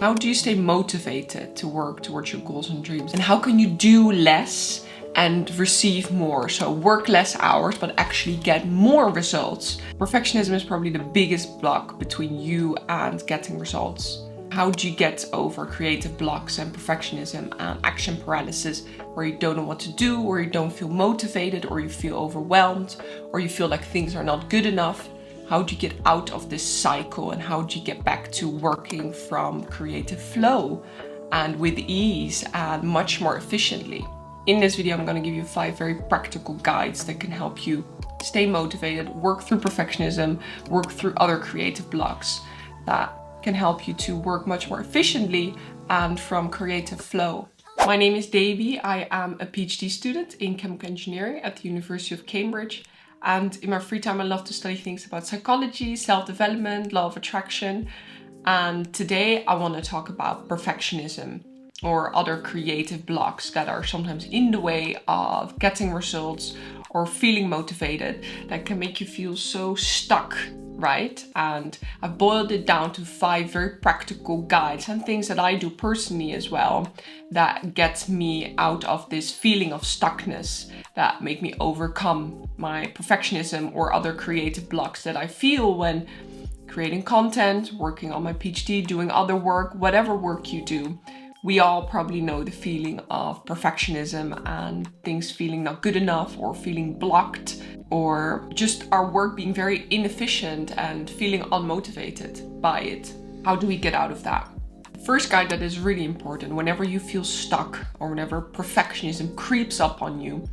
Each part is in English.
How do you stay motivated to work towards your goals and dreams? And how can you do less and receive more? So work less hours, but actually get more results. Perfectionism is probably the biggest block between you and getting results. How do you get over creative blocks and perfectionism and action paralysis, where you don't know what to do, or you don't feel motivated, or you feel overwhelmed, or you feel like things are not good enough? How do you get out of this cycle, and how do you get back to working from creative flow and with ease and much more efficiently? In this video, I'm going to give you 5 very practical guides that can help you stay motivated, work through perfectionism, work through other creative blocks that can help you to work much more efficiently and from creative flow. My name is Davy. I am a PhD student in chemical engineering at the University of Cambridge. And in my free time, I love to study things about psychology, self-development, law of attraction. And today I want to talk about perfectionism or other creative blocks that are sometimes in the way of getting results or feeling motivated, that can make you feel so stuck, right? And I've boiled it down to 5 very practical guides and things that I do personally as well that gets me out of this feeling of stuckness, that make me overcome my perfectionism or other creative blocks that I feel when creating content, working on my PhD, doing other work, whatever work you do. We all probably know the feeling of perfectionism and things feeling not good enough or feeling blocked, or just our work being very inefficient and feeling unmotivated by it. How do we get out of that? First guide that is really important whenever you feel stuck or whenever perfectionism creeps up on you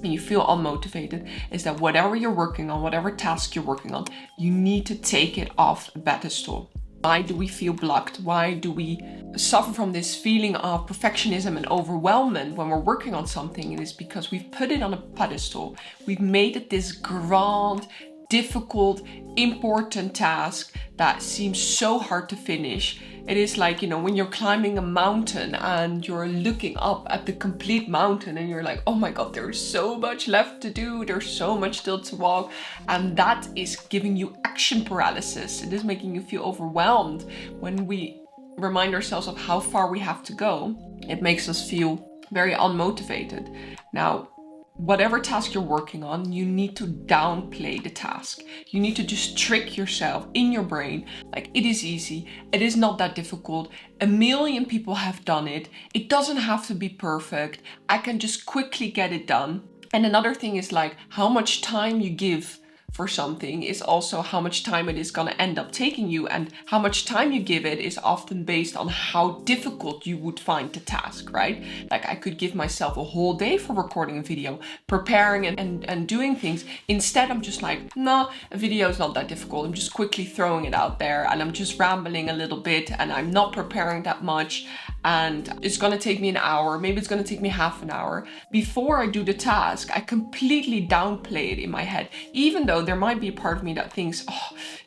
and you feel unmotivated is that whatever you're working on, whatever task you're working on, you need to take it off a pedestal. Why do we feel blocked? Why do we suffer from this feeling of perfectionism and overwhelmment when we're working on something? It is because we've put it on a pedestal. We've made it this grand, difficult, important task that seems so hard to finish. It is like, when you're climbing a mountain and you're looking up at the complete mountain and you're like, oh my God, there's so much left to do. There's so much still to walk. And that is giving you action paralysis. It is making you feel overwhelmed. When we remind ourselves of how far we have to go, it makes us feel very unmotivated. Now, whatever task you're working on, you need to downplay the task. You need to just trick yourself in your brain, like it is easy, it is not that difficult, 1,000,000 people have done it, it doesn't have to be perfect, I can just quickly get it done. And another thing is like how much time you give for something is also how much time it is going to end up taking you, and how much time you give it is often based on how difficult you would find the task, right? Like I could give myself a whole day for recording a video, preparing and doing things. Instead, I'm just like, no, a video is not that difficult. I'm just quickly throwing it out there and I'm just rambling a little bit and I'm not preparing that much. And it's going to take me an hour, maybe it's going to take me half an hour. Before I do the task, I completely downplay it in my head. Even though there might be a part of me that thinks,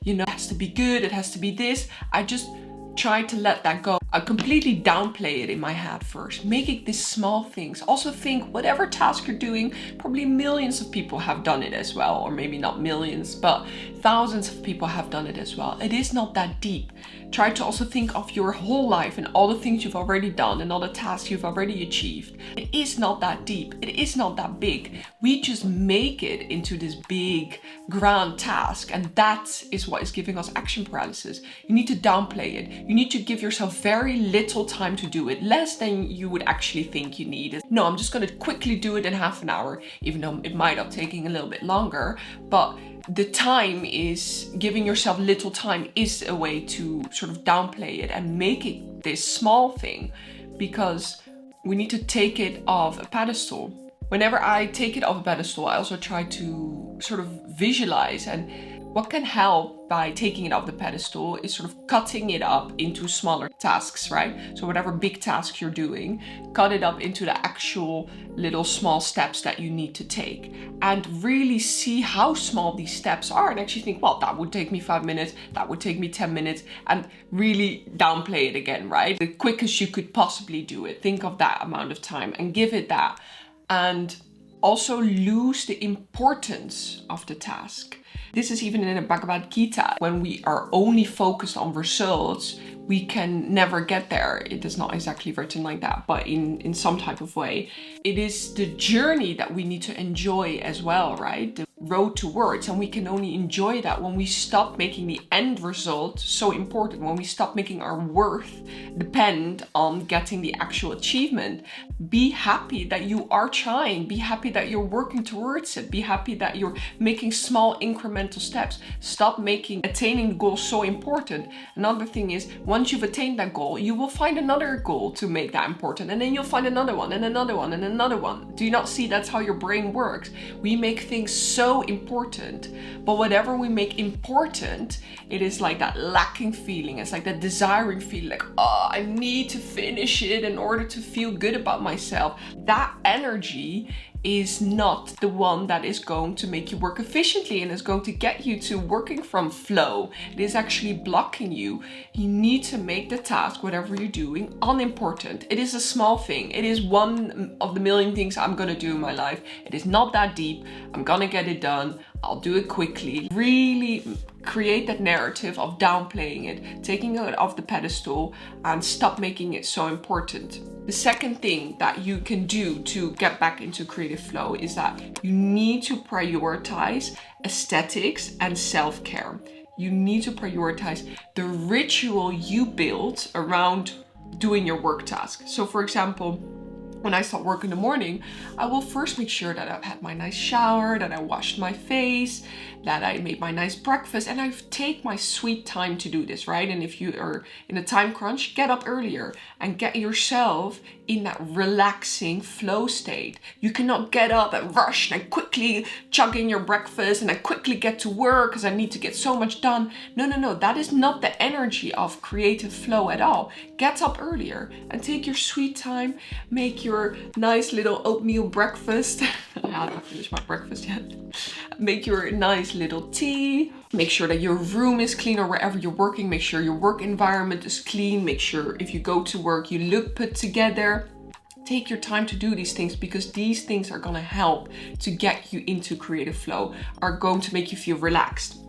it has to be good, it has to be this. I just try to let that go. I completely downplay it in my head first. Make it these small things. Also think whatever task you're doing, probably millions of people have done it as well. Or maybe not millions, but thousands of people have done it as well. It is not that deep. Try to also think of your whole life and all the things you've already done and all the tasks you've already achieved. It is not that deep. It is not that big. We just make it into this big, grand task. And that is what is giving us action paralysis. You need to downplay it. You need to give yourself very little time to do it, less than you would actually think you need. No, I'm just going to quickly do it in half an hour, even though it might have taken a little bit longer. But the time is, giving yourself little time is a way to sort of downplay it and make it this small thing, because we need to take it off a pedestal. Whenever I take it off a pedestal, I also try to sort of visualize, and what can help by taking it off the pedestal is sort of cutting it up into smaller tasks, right? So whatever big task you're doing, cut it up into the actual little small steps that you need to take, and really see how small these steps are, and actually think, well, that would take me 5 minutes, that would take me 10 minutes, and really downplay it again, right? The quickest you could possibly do it. Think of that amount of time and give it that. And also lose the importance of the task. This is even in the Bhagavad Gita. When we are only focused on results, we can never get there. It is not exactly written like that, but in some type of way. It is the journey that we need to enjoy as well, right? The road towards, and we can only enjoy that when we stop making the end result so important, when we stop making our worth depend on getting the actual achievement. Be happy that you are trying, be happy that you're working towards it, be happy that you're making small incremental steps. Stop making attaining the goal so important. Another thing is, once you've attained that goal, you will find another goal to make that important, and then you'll find another one and another one and another one. Do you not see that's how your brain works? We make things so important, but whatever we make important, it is like that lacking feeling. It's like that desiring feeling, like, oh, I need to finish it in order to feel good about myself. That energy is not the one that is going to make you work efficiently and is going to get you to working from flow. It is actually blocking you. You need to make the task, whatever you're doing, unimportant. It is a small thing. It is one of the million things I'm gonna do in my life. It is not that deep. I'm gonna get it done. I'll do it quickly. Really create that narrative of downplaying it, taking it off the pedestal, and stop making it so important. The second thing that you can do to get back into creative flow is that you need to prioritize aesthetics and self-care. You need to prioritize the ritual you build around doing your work task. So for example, when I start work in the morning, I will first make sure that I've had my nice shower, that I washed my face, that I made my nice breakfast, and I take my sweet time to do this, right? And if you are in a time crunch, get up earlier and get yourself in that relaxing flow state. You cannot get up and rush and quickly chug in your breakfast and I quickly get to work because I need to get so much done. No, that is not the energy of creative flow at all. Get up earlier and take your sweet time, make your nice little oatmeal breakfast. I haven't finished my breakfast yet. Make your nice little tea. Make sure that your room is clean, or wherever you're working, make sure your work environment is clean. Make sure if you go to work, you look put together. Take your time to do these things, because these things are gonna help to get you into creative flow, are going to make you feel relaxed.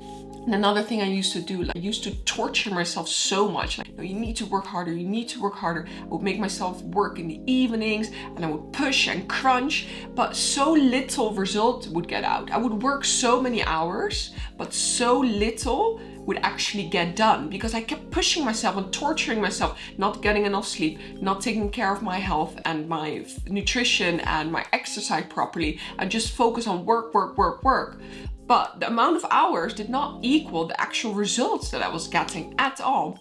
And another thing I used to do, I used to torture myself so much. Like, you need to work harder, you need to work harder. I would make myself work in the evenings and I would push and crunch, but so little result would get out. I would work so many hours, but so little would actually get done, because I kept pushing myself and torturing myself, not getting enough sleep, not taking care of my health and my nutrition and my exercise properly, and just focus on work. But the amount of hours did not equal the actual results that I was getting at all.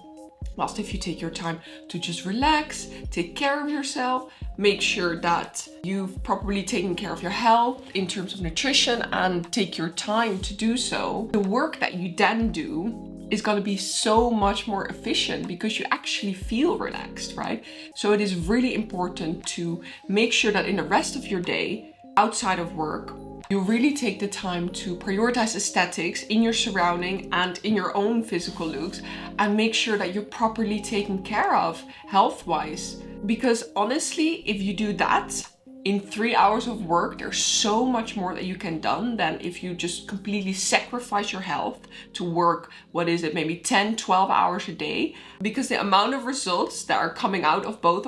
Whilst if you take your time to just relax, take care of yourself, make sure that you've properly taken care of your health in terms of nutrition, and take your time to do so, the work that you then do is going to be so much more efficient, because you actually feel relaxed, right? So it is really important to make sure that in the rest of your day, outside of work, you really take the time to prioritize aesthetics in your surrounding and in your own physical looks, and make sure that you're properly taken care of health-wise. Because honestly, if you do that, in 3 hours of work, there's so much more that you can done than if you just completely sacrifice your health to work, maybe 10, 12 hours a day. Because the amount of results that are coming out of both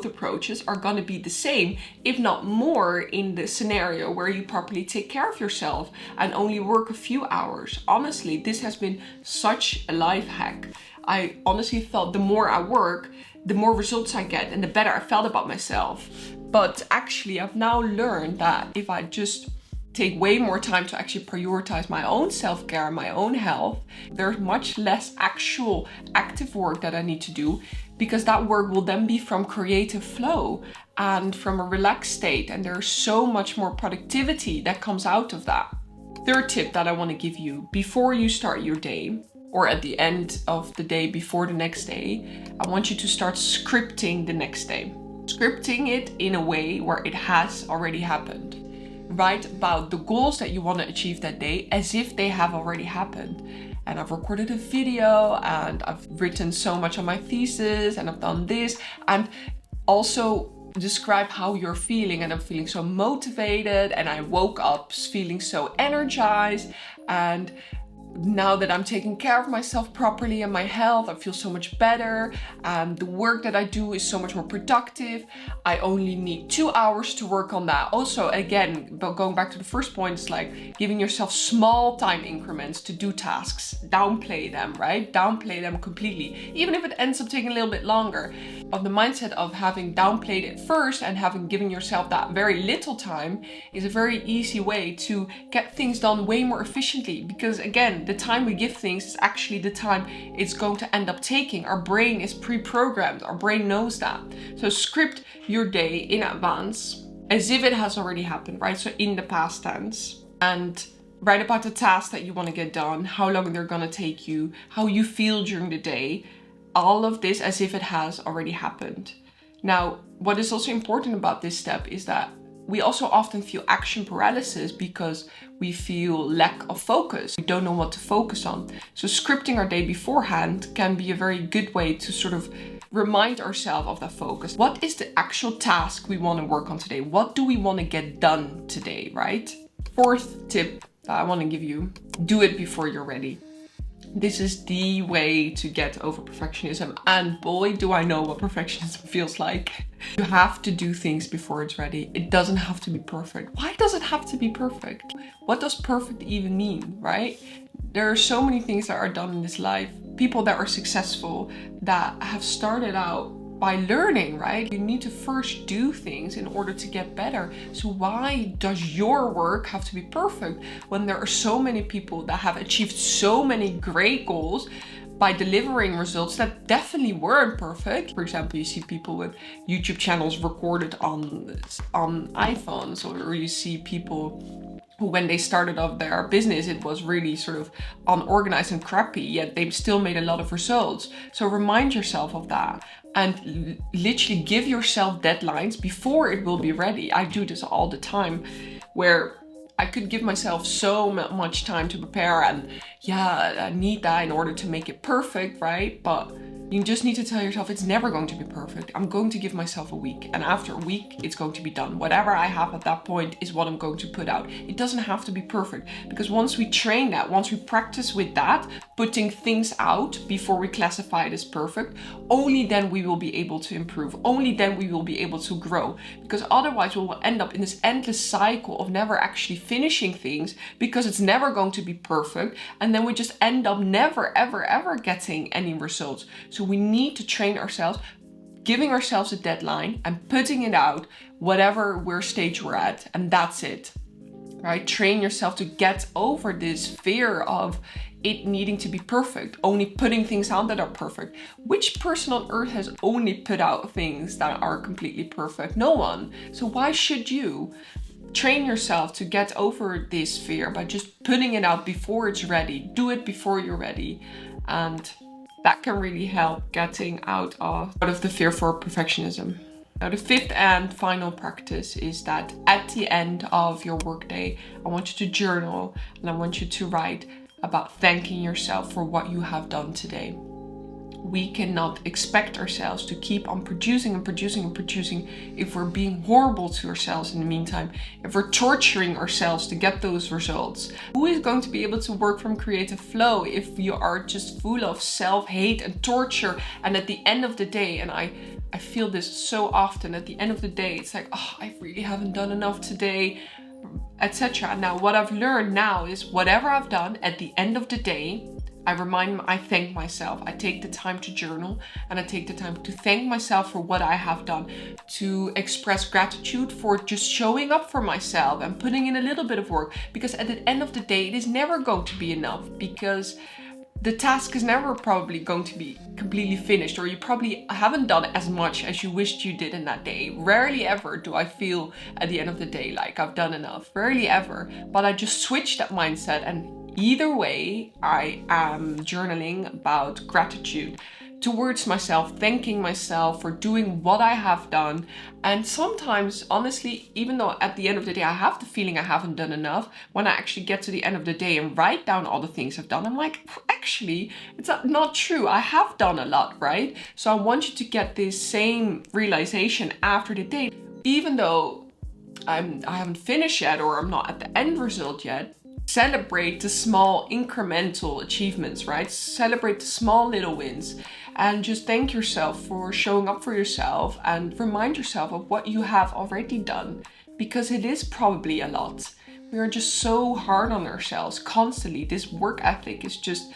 approaches are gonna be the same, if not more, in the scenario where you properly take care of yourself and only work a few hours. Honestly, this has been such a life hack. I honestly felt the more I work, the more results I get and the better I felt about myself. But actually, I've now learned that if I just take way more time to actually prioritize my own self-care, my own health, there's much less actual active work that I need to do, because that work will then be from creative flow and from a relaxed state. And there's so much more productivity that comes out of that. Third tip that I want to give you before you start your day, or at the end of the day before the next day, I want you to start scripting the next day. Scripting it in a way where it has already happened. Write about the goals that you want to achieve that day as if they have already happened. And I've recorded a video, and I've written so much on my thesis, and I've done this, and also describe how you're feeling. And I'm feeling so motivated, and I woke up feeling so energized, and now that I'm taking care of myself properly and my health, I feel so much better. The work that I do is so much more productive. I only need 2 hours to work on that. Also, again, going back to the first point, it's like giving yourself small time increments to do tasks. Downplay them, right? Downplay them completely, even if it ends up taking a little bit longer. Of the mindset of having downplayed it first and having given yourself that very little time is a very easy way to get things done way more efficiently, because again, the time we give things is actually the time it's going to end up taking. Our brain is pre-programmed. Our brain knows that. So script your day in advance as if it has already happened, right? So in the past tense, and write about the tasks that you want to get done, how long they're going to take you, how you feel during the day, all of this as if it has already happened. Now, what is also important about this step is that we also often feel action paralysis because we feel lack of focus. We don't know what to focus on. So scripting our day beforehand can be a very good way to sort of remind ourselves of that focus. What is the actual task we want to work on today? What do we want to get done today, right? Fourth tip that I want to give you, do it before you're ready. This is the way to get over perfectionism, and boy do I know what perfectionism feels like. You have to do things before it's ready. It doesn't have to be perfect. Why does it have to be perfect? What does perfect even mean, right? There are so many things that are done in this life. People that are successful that have started out by learning, right? You need to first do things in order to get better. So why does your work have to be perfect when there are so many people that have achieved so many great goals by delivering results that definitely weren't perfect? For example, you see people with YouTube channels recorded on iPhones, or you see people who, when they started off their business, it was really sort of unorganized and crappy, yet they still made a lot of results. So remind yourself of that and literally give yourself deadlines before it will be ready. I do this all the time, where I could give myself so much time to prepare, and yeah, I need that in order to make it perfect, right? But you just need to tell yourself it's never going to be perfect. I'm going to give myself a week, and after a week, it's going to be done. Whatever I have at that point is what I'm going to put out. It doesn't have to be perfect, because once we train that, once we practice with that, putting things out before we classify it as perfect, only then we will be able to improve. Only then we will be able to grow, because otherwise we will end up in this endless cycle of never actually finishing things, because it's never going to be perfect, and then we just end up never ever getting any results. So we need to train ourselves, giving ourselves a deadline and putting it out whatever stage we're at, and that's it, right? Train yourself to get over this fear of it needing to be perfect, only putting things out that are perfect. Which person on earth has only put out things that are completely perfect? No one. So why should you? Train yourself to get over this fear by just putting it out before it's ready. Do it before you're ready, and that can really help getting out of the fear for perfectionism. Now, the fifth and final practice is that at the end of your workday, I want you to journal, and I want you to write about thanking yourself for what you have done today. We cannot expect ourselves to keep on producing if we're being horrible to ourselves in the meantime, if we're torturing ourselves to get those results. Who is going to be able to work from creative flow if you are just full of self-hate and torture? And at the end of the day, and I feel this so often, at the end of the day, it's like, oh, I really haven't done enough today, etc. Now, what I've learned now is whatever I've done at the end of the day, I thank myself. I take the time to journal, and I take the time to thank myself for what I have done, to express gratitude for just showing up for myself and putting in a little bit of work, because at the end of the day, it is never going to be enough, because the task is never probably going to be completely finished, or you probably haven't done as much as you wished you did in that day. Rarely ever do I feel at the end of the day like I've done enough. Rarely ever. But I just switched that mindset, and either way, I am journaling about gratitude towards myself, thanking myself for doing what I have done. And sometimes, honestly, even though at the end of the day I have the feeling I haven't done enough, when I actually get to the end of the day and write down all the things I've done, I'm like, actually, it's not true. I have done a lot, right? So I want you to get this same realization after the day. Even though I haven't finished yet, or I'm not at the end result yet, Celebrate the small incremental achievements, right? Celebrate the small little wins and just thank yourself for showing up for yourself and remind yourself of what you have already done, because it is probably a lot. We are just so hard on ourselves constantly. This work ethic is just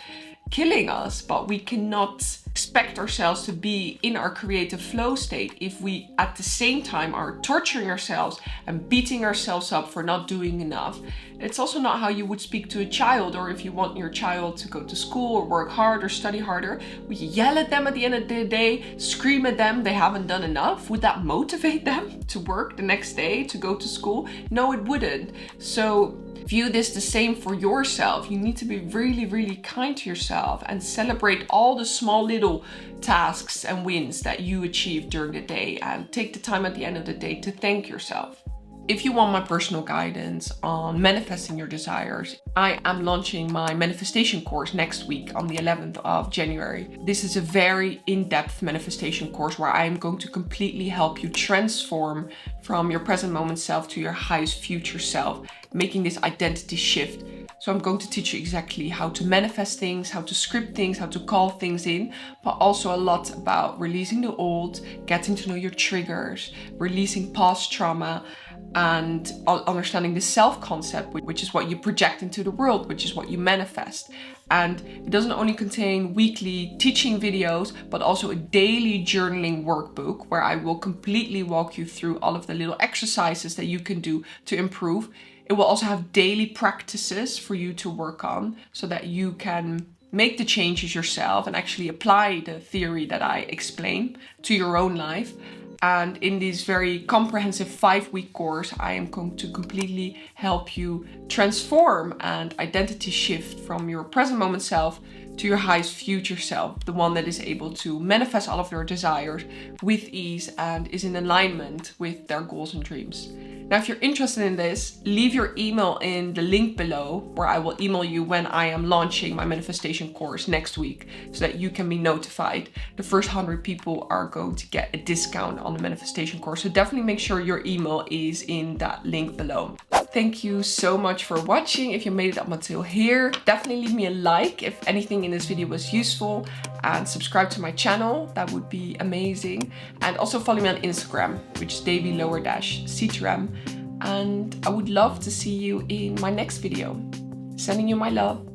killing us, but we cannot expect ourselves to be in our creative flow state if we at the same time are torturing ourselves and beating ourselves up for not doing enough. It's also not how you would speak to a child, or if you want your child to go to school or work hard or study harder. Would you yell at them at the end of the day, scream at them they haven't done enough? Would that motivate them to work the next day, to go to school? No, it wouldn't. So view this the same for yourself. You need to be really, really kind to yourself and celebrate all the small little tasks and wins that you achieve during the day, and take the time at the end of the day to thank yourself. If you want my personal guidance on manifesting your desires, I am launching my manifestation course next week on the 11th of January. This is a very in-depth manifestation course where I am going to completely help you transform from your present moment self to your highest future self, making this identity shift. So I'm going to teach you exactly how to manifest things, how to script things, how to call things in, but also a lot about releasing the old, getting to know your triggers, releasing past trauma, and understanding the self-concept, which is what you project into the world, which is what you manifest. And it doesn't only contain weekly teaching videos, but also a daily journaling workbook where I will completely walk you through all of the little exercises that you can do to improve. It will also have daily practices for you to work on so that you can make the changes yourself and actually apply the theory that I explain to your own life. And in this very comprehensive 5-week course, I am going to completely help you transform and identity shift from your present moment self to your highest future self, the one that is able to manifest all of their desires with ease and is in alignment with their goals and dreams. Now, if you're interested in this, leave your email in the link below, where I will email you when I am launching my manifestation course next week so that you can be notified. The first 100 people are going to get a discount on the manifestation course. So definitely make sure your email is in that link below. Thank you so much for watching. If you made it up until here, definitely leave me a like if anything in this video was useful, and subscribe to my channel. That would be amazing. And also follow me on Instagram, which is davy_c2m. And I would love to see you in my next video. Sending you my love.